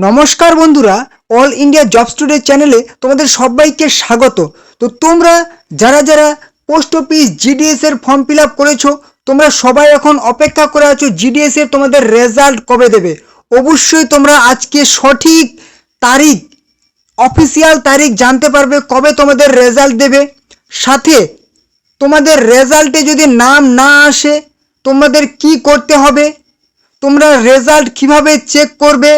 নমস্কার বন্ধুরা, all India jobs today চ্যানেলে তোমাদের সবাইকে স্বাগত। তো তোমরা যারা যারা পোস্ট অফিস জিডিএস এর ফর্ম ফিল আপ করেছো, তোমরা সবাই এখন অপেক্ষা করে আছো জিডিএস এর তোমাদের রেজাল্ট কবে দেবে। অবশ্যই তোমরা আজকে সঠিক তারিখ, অফিসিয়াল তারিখ জানতে পারবে কবে তোমাদের রেজাল্ট দেবে। সাথে তোমাদের রেজাল্টে যদি নাম না আসে তোমাদের কি করতে হবে, তোমরা রেজাল্ট কিভাবে চেক করবে,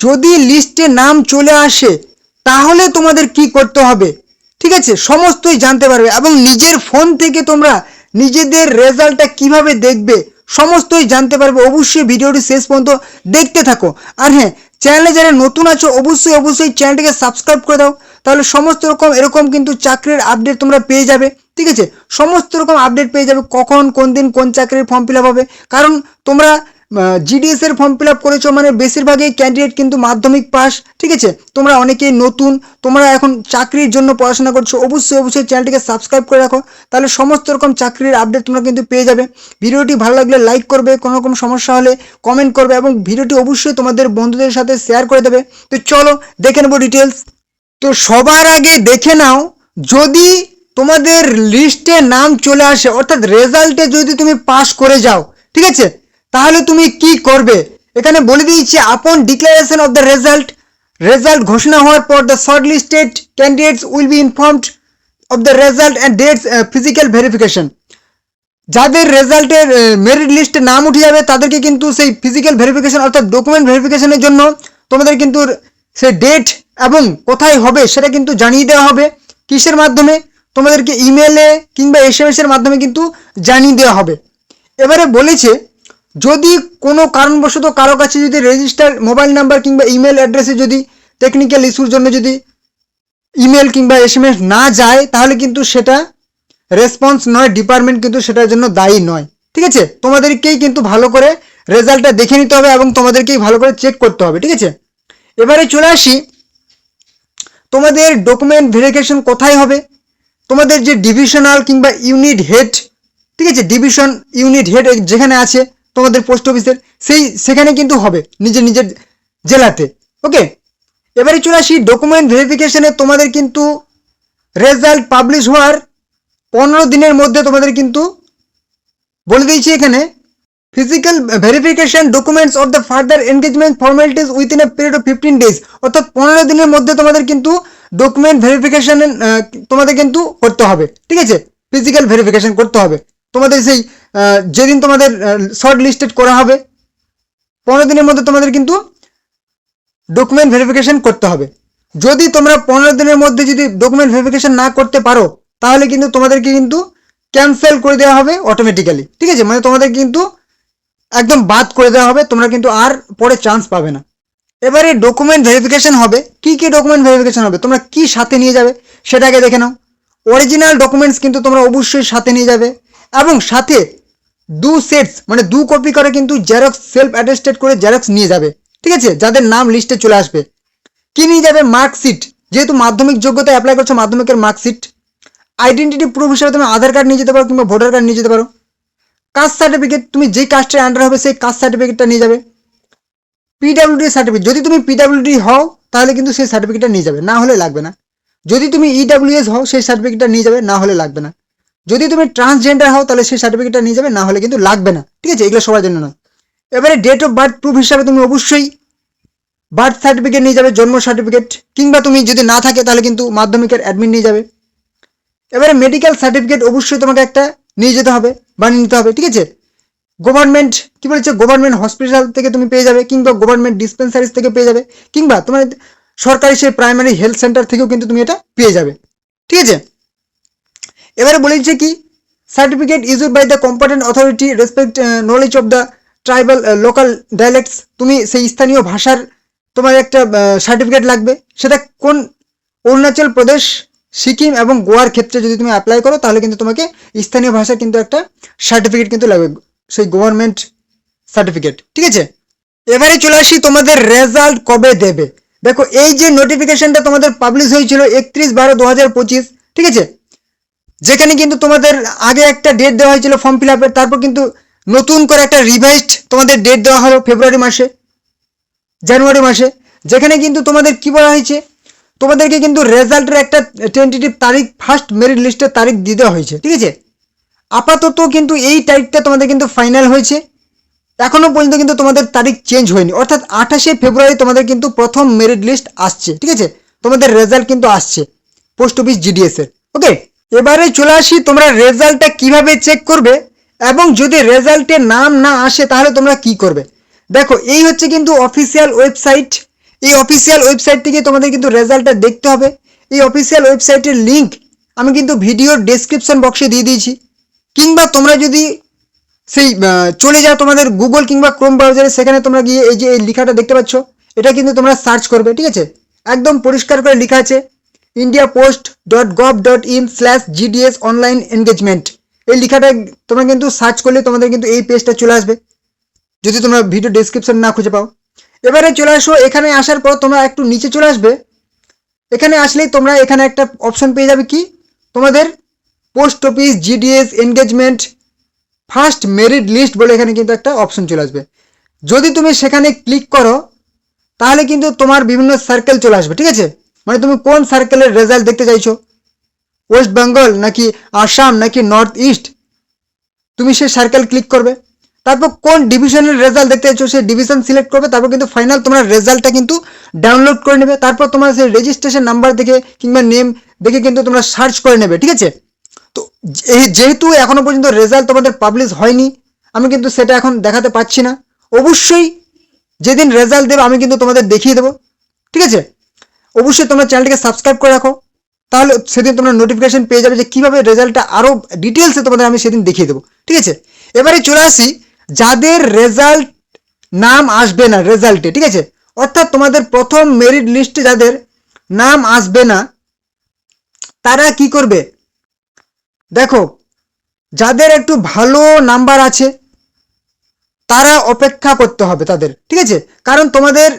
যদি লিস্টে নাম চলে আসে তাহলে তোমাদের কি করতে হবে, ঠিক আছে, সমস্তই জানতে পারবে। এবং নিজের ফোন থেকে তোমরা নিজেদের রেজাল্টটা কিভাবে দেখবে সমস্তই জানতে পারবে। অবশ্যই ভিডিওটি শেষ পর্যন্ত দেখতে থাকো। আর হ্যাঁ, চ্যানেলে যারা নতুন আছো অবশ্যই চ্যানেলটিকে সাবস্ক্রাইব করে দাও, তাহলে সমস্ত রকম এরকম কিন্তু চাকরির আপডেট তোমরা পেয়ে যাবে। ঠিক আছে, সমস্ত রকম আপডেট পেয়ে যাবে, কখন কোন দিন কোন চাকরির ফর্ম ফিল আপ হবে। কারণ তোমরা জিডিএস এর ফর্ম ফিল আপ করেছো মানে বেশিরভাগই ক্যান্ডিডেট কিন্তু মাধ্যমিক পাস। ঠিক আছে, তোমরা অনেকেই নতুন, তোমরা এখন চাকরির জন্য পড়াশোনা করছো, অবশ্যই চ্যানেলটিকে সাবস্ক্রাইব করে রাখো, তাহলে সমস্ত রকম চাকরির আপডেট তোমরা কিন্তু পেয়ে যাবে। ভিডিওটি ভালো লাগলে লাইক করবে, কোনো রকম সমস্যা হলে কমেন্ট করবে এবং ভিডিওটি অবশ্যই তোমাদের বন্ধুদের সাথে শেয়ার করে দেবে। তো চলো দেখে নেবো ডিটেলস। তো সবার আগে দেখে নাও, যদি তোমাদের লিস্টে নাম চলে আসে অর্থাৎ রেজাল্টে যদি তুমি পাস করে যাও, ঠিক আছে, তাহলে তুমি কি করবে। এখানে বলে দিয়েছি, আপন ডিক্লারেশন অফ দ্য রেজাল্ট ঘোষণা হওয়ার পর the short listed candidates will be informed of the result and dates physical verification. যাদের রেজাল্টের মেরিট লিস্টে নাম উঠে যাবে তাদেরকে কিন্তু সেই ফিজিক্যাল ভেরিফিকেশন অর্থাৎ ডকুমেন্ট ভেরিফিকেশনের জন্য তোমাদের কিন্তু সেই ডেট এবং কোথায় হবে সেটা কিন্তু জানিয়ে দেওয়া হবে। কিসের মাধ্যমে? তোমাদেরকে ইমেলে কিংবা এসএমএস এর মাধ্যমে কিন্তু জানিয়ে দেওয়া হবে। এবারে বলেছে, যদি কোনো কারণবশত কারো কাছে যদি রেজিস্টার মোবাইল নাম্বার কিংবা ইমেল অ্যাড্রেসে যদি টেকনিক্যাল ইস্যুর জন্য যদি ইমেল কিংবা এসএমএস না যায় তাহলে কিন্তু সেটা রেসপন্স নয়, ডিপার্টমেন্ট কিন্তু সেটার জন্য দায়ী নয়। ঠিক আছে, তোমাদেরকেই কিন্তু ভালো করে রেজাল্টটা দেখে নিতে হবে এবং তোমাদেরকেই ভালো করে চেক করতে হবে। ঠিক আছে, এবারে চলে আসি, তোমাদের ডকুমেন্ট ভেরিফিকেশন কোথায় হবে। তোমাদের যে ডিভিশনাল কিংবা ইউনিট হেড, ঠিক আছে, ডিভিশন ইউনিট হেড যেখানে আছে তোমাদের পোস্ট অফিসের সেখানে কিন্তু হবে নিজের জেলাতে। ওকে, এবারে চলে আসি ডকুমেন্ট ভেরিফিকেশনে তোমাদের কিন্তু রেজাল্ট পাবলিশ হওয়ার 15 দিনের মধ্যে তোমাদের কিন্তু বলে দিয়েছি এখানে, physical verification documents of the further engagement formalities within a period of 15 days, অর্থাৎ 15 দিনের মধ্যে তোমাদের কিন্তু ডকুমেন্ট ভেরিফিকেশন তোমাদের কিন্তু করতে হবে। ঠিক আছে, ফিজিক্যাল ভেরিফিকেশন করতে হবে তোমাদের সেই যেদিন তোমাদের শর্ট লিস্টেড করা হবে 15 দিনের মধ্যে তোমাদের কিন্তু ডকুমেন্ট ভেরিফিকেশন করতে হবে। যদি তোমরা 15 দিনের মধ্যে যদি ডকুমেন্ট ভেরিফিকেশন না করতে পারো তাহলে কিন্তু তোমাদেরকে কিন্তু ক্যান্সেল করে দেওয়া হবে অটোমেটিক্যালি। ঠিক আছে, মানে তোমাদের কিন্তু একদম বাদ করে দেওয়া হবে, তোমরা কিন্তু আর পরে চান্স পাবে না। এবারে ডকুমেন্ট ভেরিফিকেশন হবে, কি কি ডকুমেন্ট ভেরিফিকেশন হবে, তোমরা কি সাথে নিয়ে যাবে সেটাকে দেখে নাও। অরিজিনাল ডকুমেন্টস কিন্তু তোমরা অবশ্যই সাথে নিয়ে যাবে এবং সাথে 2 সেটস মানে 2 কপি করে কিন্তু জেরক্স সেলফ অ্যাটেস্টেড করে জেরক্স নিয়ে যাবে। ঠিক আছে, যাদের নাম লিস্টে চলে আসবে। কি নিয়ে যাবে? মার্কশিট, যেহেতু মাধ্যমিক যোগ্যতা অ্যাপ্লাই করছো, মাধ্যমিকের মার্কশিট। আইডেন্টিটি প্রুফ হিসেবে তুমি আধার কার্ড নিয়ে যেতে পারো কিংবা ভোটার কার্ড নিয়ে যেতে পারো। কাস্ট সার্টিফিকেট, তুমি যে কাস্টের আন্ডার হবে সেই কাস্ট সার্টিফিকেটটা নিয়ে যাবে। পিডাব্লিউডি সার্টিফিকেট, যদি তুমি পিডাব্লিউডি হও তাহলে কিন্তু সেই সার্টিফিকেটটা নিয়ে যাবে, না হলে লাগবে না। যদি তুমি ইডাব্লিউএস হও সেই সার্টিফিকেটটা নিয়ে যাবে, না হলে লাগবে না। যদি তুমি ট্রান্সজেন্ডার হও তাহলে সেই সার্টিফিকেটটা নিয়ে যাবে, না হলে কিন্তু লাগবে না। ঠিক আছে, এগুলো সবার জন্য নয়। এবারে ডেট অফ বার্থ প্রুফ হিসাবে তুমি অবশ্যই বার্থ সার্টিফিকেট নিয়ে যাবে, জন্ম সার্টিফিকেট, কিংবা তুমি যদি না থাকে তাহলে কিন্তু মাধ্যমিকের অ্যাডমিট নিয়ে যাবে। এবারে মেডিকেল সার্টিফিকেট অবশ্যই তোমাকে একটা নিয়ে যেতে হবে, বানিয়ে নিতে হবে। ঠিক আছে, গভর্নমেন্ট কি বলেছে, গভর্নমেন্ট হসপিটাল থেকে তুমি পেয়ে যাবে কিংবা গভর্নমেন্ট ডিসপেন্সারিজ থেকে পেয়ে যাবে কিংবা তোমার সরকারি সেই প্রাইমারি হেলথ সেন্টার থেকেও কিন্তু তুমি এটা পেয়ে যাবে। ঠিক আছে, এবারে বলেছে কি, certificate issued by the competent authority respect knowledge of the tribal local dialects, তুমি সেই স্থানীয় ভাষার তোমার একটা সার্টিফিকেট লাগবে। সেটা কোন, অরুণাচল প্রদেশ, সিকিম এবং গোয়ার ক্ষেত্রে যদি তুমি অ্যাপ্লাই করো তাহলে কিন্তু তোমাকে স্থানীয় ভাষার কিন্তু একটা সার্টিফিকেট কিন্তু লাগবে, সেই গভর্নমেন্ট সার্টিফিকেট। ঠিক আছে, এবারে চলে আসি তোমাদের রেজাল্ট কবে দেবে। দেখো, এই যে নোটিফিকেশনটা তোমাদের পাবলিশ হয়েছিল 31/12/2025, ঠিক আছে, যেখানে কিন্তু তোমাদের আগে একটা ডেট দেওয়া হয়েছিল ফর্ম ফিল আপের, তারপর কিন্তু নতুন করে একটা রিভাইজড তোমাদের ডেট দেওয়া হলো জানুয়ারি মাসে। যেখানে কিন্তু তোমাদের কি বলা হয়েছে, তোমাদেরকে কিন্তু রেজাল্টের একটা টেন্টেটিভ তারিখ, ফার্স্ট মেরিট লিস্টের তারিখ দিয়ে দেওয়া হয়েছে। ঠিক আছে, আপাতত কিন্তু এই তারিখটা তোমাদের কিন্তু ফাইনাল হয়েছে, এখনো পর্যন্ত কিন্তু তোমাদের তারিখ চেঞ্জ হয়নি, অর্থাৎ 28শে ফেব্রুয়ারি তোমাদের কিন্তু প্রথম মেরিট লিস্ট আসছে। ঠিক আছে, তোমাদের রেজাল্ট কিন্তু আসছে পোস্ট অফিস জিডিএস এর। ওকে, এবারে চলে আসি তোমরা রেজাল্টটা কিভাবে চেক করবে এবং যদি রেজাল্টে নাম না আসে তাহলে তোমরা কি করবে। দেখো, এই হচ্ছে কিন্তু অফিসিয়াল ওয়েবসাইট। এই অফিসিয়াল ওয়েবসাইট থেকে তোমাদের কিন্তু রেজাল্টটা দেখতে হবে। এই অফিসিয়াল ওয়েবসাইটের লিঙ্ক আমি কিন্তু ভিডিওর ডেসক্রিপশন বক্সে দিয়ে দিয়েছি, কিংবা তোমরা যদি সেই চলে যাও তোমাদের গুগল কিংবা ক্রোম ব্রাউজারে, সেখানে তোমরা গিয়ে এই যে এই লেখাটা দেখতে পাচ্ছ, এটা কিন্তু তোমরা সার্চ করবে। ঠিক আছে, একদম পরিষ্কার করে লেখা আছে indiapost.gov.in/gds অনলাইন এনগেজমেন্ট। এই লেখাটা তোমরা কিন্তু সার্চ করলে তোমাদের কিন্তু এই পেজটা চলে আসবে, যদি তোমরা ভিডিও ডেসক্রিপশন না খুঁজে পাও। এবারে চলে আসো, এখানে আসার পর তোমরা একটু নিচে চলে আসবে। এখানে আসলেই তোমরা এখানে একটা অপশন পেয়ে যাবে, কি তোমাদের post office GDS engagement first merit list বলে এখানে কিন্তু একটা অপশন চলে আসবে। যদি তুমি সেখানে ক্লিক করো তাহলে কিন্তু তোমার বিভিন্ন সার্কেল চলে আসবে। ঠিক আছে, মানে তুমি কোন সার্কেলের রেজাল্ট দেখতে চাইছো, ওয়েস্ট বেঙ্গল নাকি আসাম নাকি নর্থ ইস্ট, তুমি সেই সার্কেল ক্লিক করবে। তারপর কোন ডিভিশনের রেজাল্ট দেখতে চাইছো সেই ডিভিশন সিলেক্ট করবে। তারপর কিন্তু ফাইনাল তোমরা রেজাল্টটা কিন্তু ডাউনলোড করে নেবে। তারপর তোমার সেই রেজিস্ট্রেশন নাম্বার দেখে কিংবা নেম দেখে কিন্তু তোমরা সার্চ করে নেবে। ঠিক আছে, তো যেহেতু এখনো পর্যন্ত রেজাল্ট তোমাদের পাবলিশ হয়নি, আমি কিন্তু সেটা এখন দেখাতে পাচ্ছি না। অবশ্যই যেদিন রেজাল্ট দেবে আমি কিন্তু তোমাদের দেখিয়ে দেবো। ঠিক আছে, অবশ্যই তোমরা চ্যানেলটিকে সাবস্ক্রাইব করে রাখো, তাহলে সেদিন তোমরা নোটিফিকেশন পেয়ে যাবে যে কীভাবে রেজাল্টটা আরও ডিটেলসে তোমাদের আমি সেদিন দেখিয়ে দেবো। ঠিক আছে, এবারে চলে আসি যাদের রেজাল্ট নাম আসবে না রেজাল্টে। ঠিক আছে, অর্থাৎ তোমাদের প্রথম মেরিট লিস্টে যাদের নাম আসবে না তারা কি করবে। দেখো, যাদের একটু ভালো নাম্বার আছে তারা অপেক্ষা করতে হবে তাদের। ঠিক আছে, কারণ তোমাদের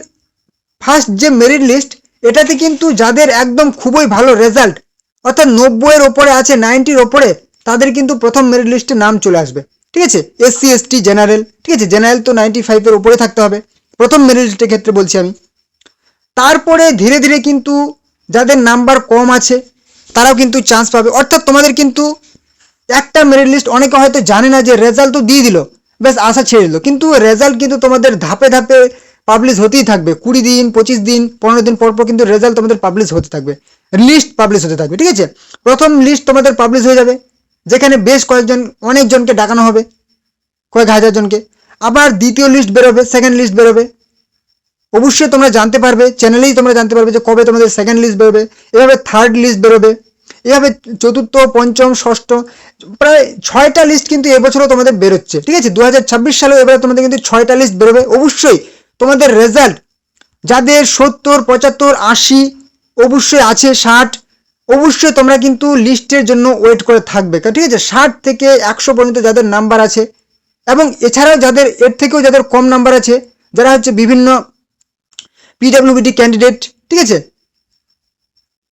ফার্স্ট যে মেরিট লিস্ট এটাতে কিন্তু যাদের একদম খুবই ভালো রেজাল্ট, অর্থাৎ 90-এর ওপরে আছে, 90-র ওপরে, তাদের কিন্তু প্রথম মেরিট লিস্টে নাম চলে আসবে। ঠিক আছে, এসসি এসটি জেনারেল, ঠিক আছে, জেনারেল তো 95-এর ওপরে থাকতে হবে প্রথম মেরিট লিস্টের ক্ষেত্রে বলছি আমি। তারপরে ধীরে ধীরে কিন্তু যাদের নাম্বার কম আছে তারাও কিন্তু চান্স পাবে। অর্থাৎ তোমাদের কিন্তু একটা মেরিট লিস্ট, অনেকে হয়তো জানে না যে রেজাল্ট তো দিয়ে দিল, বেশ আশা ছেড়ে দিল, কিন্তু রেজাল্ট কিন্তু তোমাদের ধাপে ধাপে পাবলিশ হতেই থাকবে। 20 দিন 25 দিন 15 দিন পর পর কিন্তু রেজাল্ট তোমাদের পাবলিশ হতে থাকবে, লিস্ট পাবলিশ হতে থাকবে। ঠিক আছে, প্রথম লিস্ট তোমাদের পাবলিশ হয়ে যাবে, যেখানে বেশ কয়েকজন অনেকজনকে ডাকানো হবে, কয়েক হাজার জনকে। আবার দ্বিতীয় লিস্ট বেরোবে, সেকেন্ড লিস্ট বেরোবে। অবশ্যই তোমরা জানতে পারবে, চ্যানেলেই তোমরা জানতে পারবে যে কবে তোমাদের সেকেন্ড লিস্ট বেরোবে। এভাবে থার্ড লিস্ট বেরোবে, এভাবে চতুর্থ, পঞ্চম, ষষ্ঠ, প্রায় 6টা লিস্ট কিন্তু এবছরও তোমাদের বেরোচ্ছে। ঠিক আছে, 2026 সালেও এবারে তোমাদের কিন্তু 6টা লিস্ট বেরোবে। অবশ্যই তোমাদের রেজাল্ট যাদের 70, 75, 80, অবশ্যই আছে 60, অবশ্যই তোমরা কিন্তু লিস্টের জন্য ওয়েট করে থাকবে। ঠিক আছে, 60 থেকে 100 পর্যন্ত যাদের নাম্বার আছে, এবং এছাড়াও যাদের এর থেকেও যাদের কম নাম্বার আছে, যারা হচ্ছে বিভিন্ন পিডব্লিউডি ক্যান্ডিডেট, ঠিক আছে,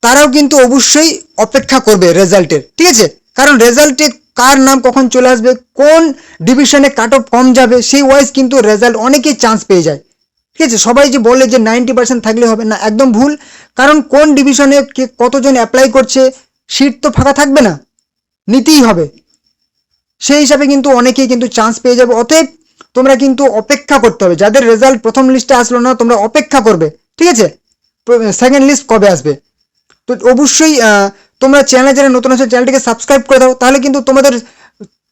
তারাও কিন্তু অবশ্যই অপেক্ষা করবে রেজাল্টের। ঠিক আছে, কারণ রেজাল্টে কার নাম কখন চলে আসবে, কোন ডিভিশনে কাট অফ কম যাবে, সেই ওয়াইজ কিন্তু রেজাল্ট অনেকেই চান্স পেয়ে যায়। ঠিক আছে, সবাই যে বলে যে 90% থাকলে হবে না, একদম ভুল। কারণ কোন ডিভিশনে কে কতজন অ্যাপ্লাই করছে, সিট তো ফাঁকা থাকবে না, নিতেই হবে। সেই হিসাবে কিন্তু অনেকেই কিন্তু চান্স পেয়ে যাবে। অতএব তোমরা কিন্তু অপেক্ষা করতে হবে। যাদের রেজাল্ট প্রথম লিস্টে আসলো না, তোমরা অপেক্ষা করবে। ঠিক আছে, সেকেন্ড লিস্ট কবে আসবে। তো অবশ্যই তোমরা চ্যানেলে যারা নতুন আছে চ্যানেলটিকে সাবস্ক্রাইব করে দাও, তাহলে কিন্তু তোমাদের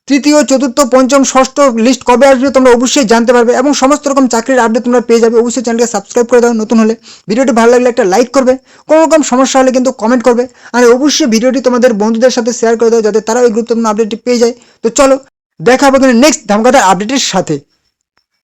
তৃতীয়, চতুর্থ, পঞ্চম, ষষ্ঠ লিস্ট কবে আসবে তোমরা অবশ্যই জানতে পারবে, এবং সমস্ত রকম চাকরির আপডেট তোমরা পেয়ে যাবে। অবশ্যই চ্যানেলকে সাবস্ক্রাইব করে দাও নতুন হলে। ভিডিওটি ভালো লাগলে একটা লাইক করবে, কোনো রকম সমস্যা হলে কিন্তু কমেন্ট করবে, আর অবশ্যই ভিডিওটি তোমাদের বন্ধুদের সাথে শেয়ার করে দাও যাতে তারাও এই গুরুত্বপূর্ণ আপডেটটি পেয়ে যায়। তো চলো দেখা হবে কিন্তু নেক্সট ধামাকাদার আপডেটের সাথে।